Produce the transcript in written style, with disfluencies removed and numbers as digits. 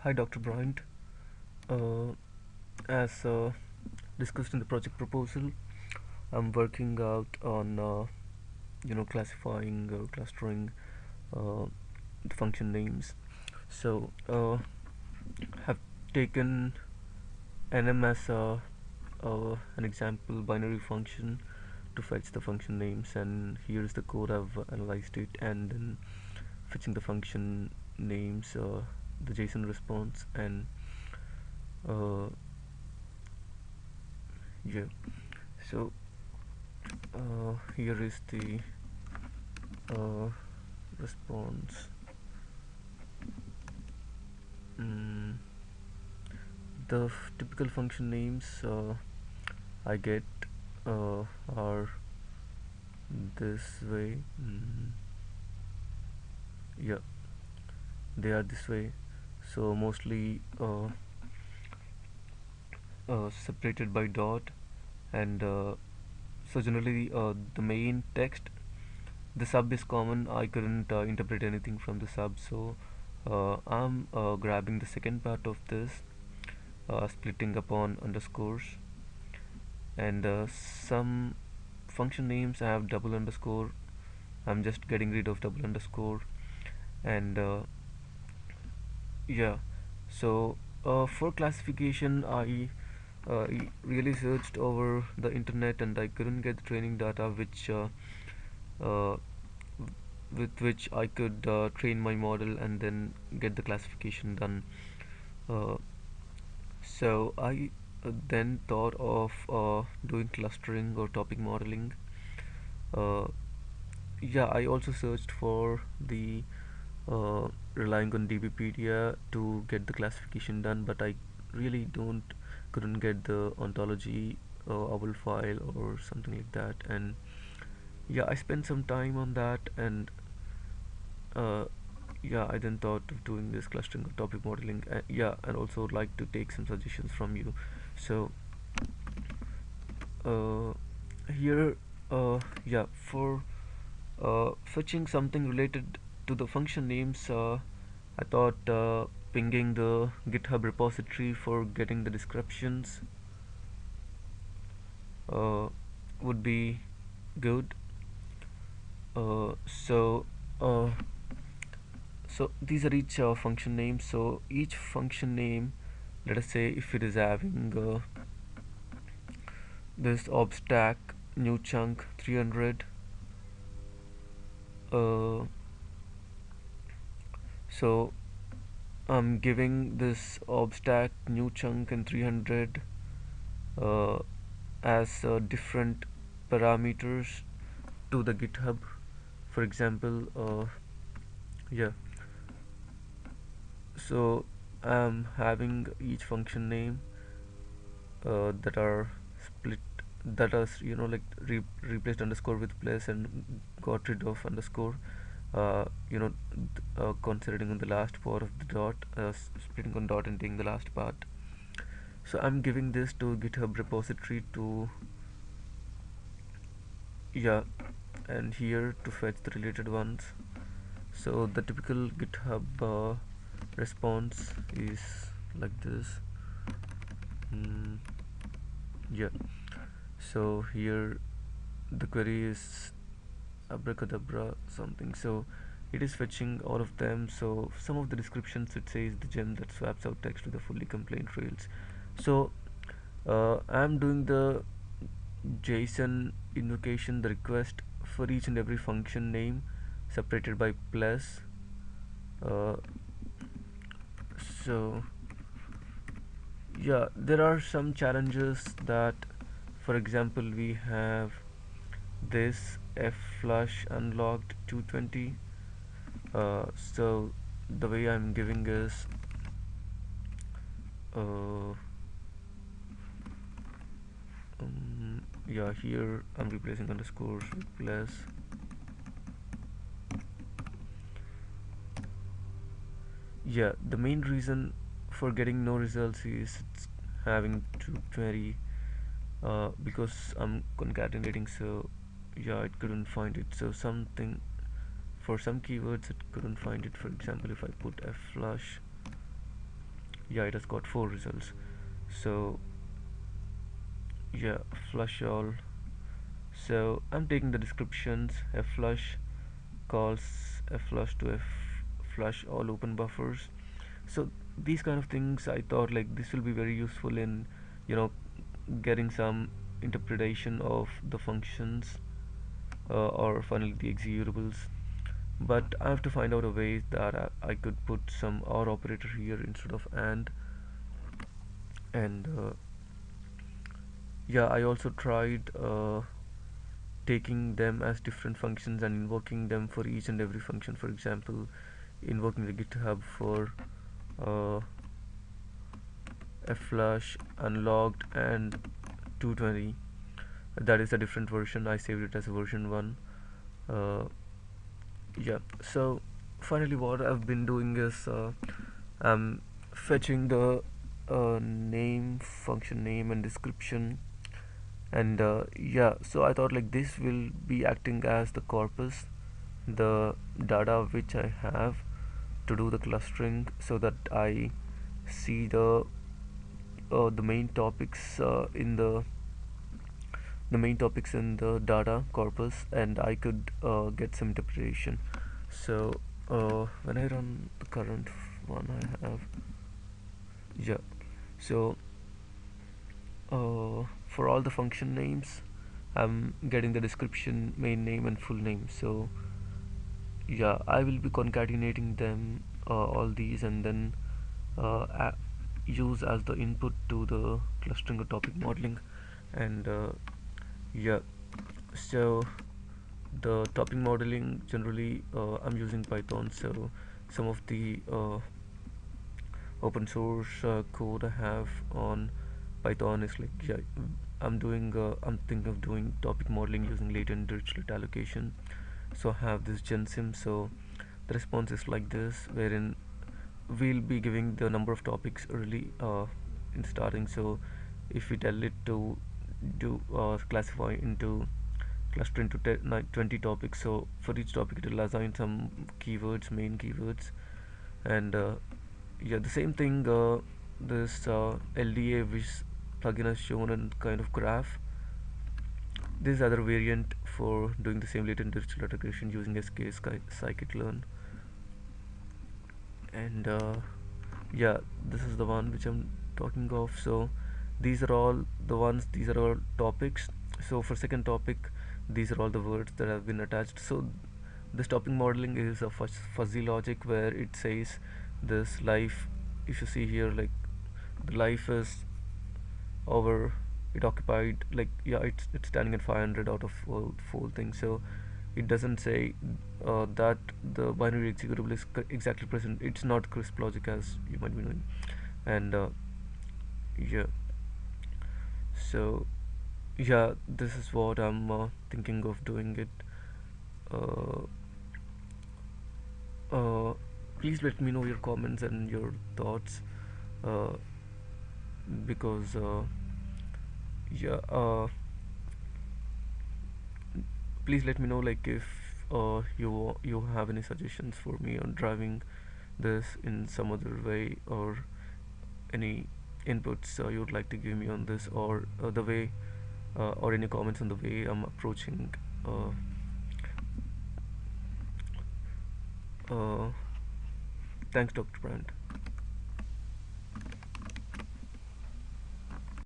Hi, Dr. Bryant. Uh, as discussed in the project proposal, I'm working out on classifying or clustering uh, the function names. So have taken nm as an example binary function to fetch the function names, and here's the code. I've analyzed it and then fetching the function names, the JSON response, and uh, yeah. So here is the uh, response. mm, the typical function names I get are this way. Yeah, they are this way. So mostly separated by dot, and so generally the main text, the sub is common. I couldn't interpret anything from the sub, so I'm grabbing the second part of this, splitting upon underscores, and some function names have double underscore. I'm just getting rid of double underscore, and yeah. So for classification, I really searched over the internet, and I couldn't get the training data uh, with which I could train my model and then get the classification done. Uh, so I then thought of doing clustering or topic modeling. Uh, yeah, I also searched for the relying on DBpedia to get the classification done, but I really don't couldn't get the ontology owl file or something like that. And yeah, I spent some time on that, and uh, yeah, I then thought of doing this clustering or topic modeling. Yeah, and also would like to take some suggestions from you. So uh, here, yeah, for fetching something related to the function names, I thought pinging the GitHub repository for getting the descriptions uh, would be good. Uh, so, uh, so these are each function names. So each function name, let us say if it is having this obstack new chunk 300. Uh, so I'm giving this obstack new chunk and 300 uh, as different parameters to the GitHub. For example, yeah. So I'm having each function name that are split, that are like replaced underscore with plus and got rid of underscore. Concentrating on the last part of the dot, splitting on dot and taking the last part. So I'm giving this to GitHub repository to, yeah, and here to fetch the related ones. So the typical GitHub response is like this. mm, yeah. So here the query is abracadabra something. So it is fetching all of them. So some of the descriptions, it says the gem that swaps out text to the fully complaint rails. So I'm doing the JSON invocation, the request for each and every function name separated by plus. uh, so yeah, there are some challenges that, for example, we have this f flush unlocked 220. So the way I'm giving is uh, yeah, here I'm replacing underscores with plus. Yeah, the main reason for getting no results is it's having 220, because I'm concatenating. So yeah, it couldn't find it. So something, for some keywords it couldn't find it. For example, if I put f flush, yeah, it has got four results. So yeah, flush all. So I'm taking the descriptions. F flush calls F flush to F flush all open buffers. So these kind of things, I thought like this will be very useful in, you know, getting some interpretation of the functions, or finally the executables. But I have to find out a way that I could put some OR operator here instead of and yeah, I also tried taking them as different functions and invoking them for each and every function. For example, invoking the GitHub for uh, flush unlocked and 220. That is a different version. I saved it as a version 1. uh, yeah, so finally what I've been doing is I'm fetching the name, function name and description, and yeah, so I thought like this will be acting as the corpus, the data which I have to do the clustering, so that I see the main topics in the data corpus, and I could get some interpretation. So when I run the current one I have, yeah, so for all the function names I'm getting the description, main name and full name. So yeah, I will be concatenating them, all these, and then use as the input to the clustering or topic modeling. And yeah, so the topic modeling generally I'm using Python. So some of the open source code I have on Python is like, yeah, I'm thinking of doing topic modeling using latent Dirichlet allocation. So I have this gensim. So the response is like this, wherein we'll be giving the number of topics early in starting. So if we tell it to do classify into cluster into 20 topics, so for each topic it will assign some keywords, main keywords. And yeah, the same thing, this LDA which plugin has shown in kind of graph. This is other variant for doing the same latent digital integration using scikit-learn. And yeah, this is the one which I'm talking of. So these are all the ones, these are all topics. So for second topic, these are all the words that have been attached. So this topic modeling is a fuzzy logic where it says this life, if you see here, like the life is over, it occupied, like, yeah, it's standing at 500 out of full thing. So it doesn't say that the binary executable is exactly present. It's not crisp logic as you might be knowing. And yeah, so yeah, this is what I'm thinking of doing it. uh, uh, Please let me know your comments and your thoughts, uh, because yeah, please let me know like if you have any suggestions for me on driving this in some other way, or any inputs you would like to give me on this, or the way, or any comments on the way I'm approaching. uh, uh, Thanks, Dr. Brandt.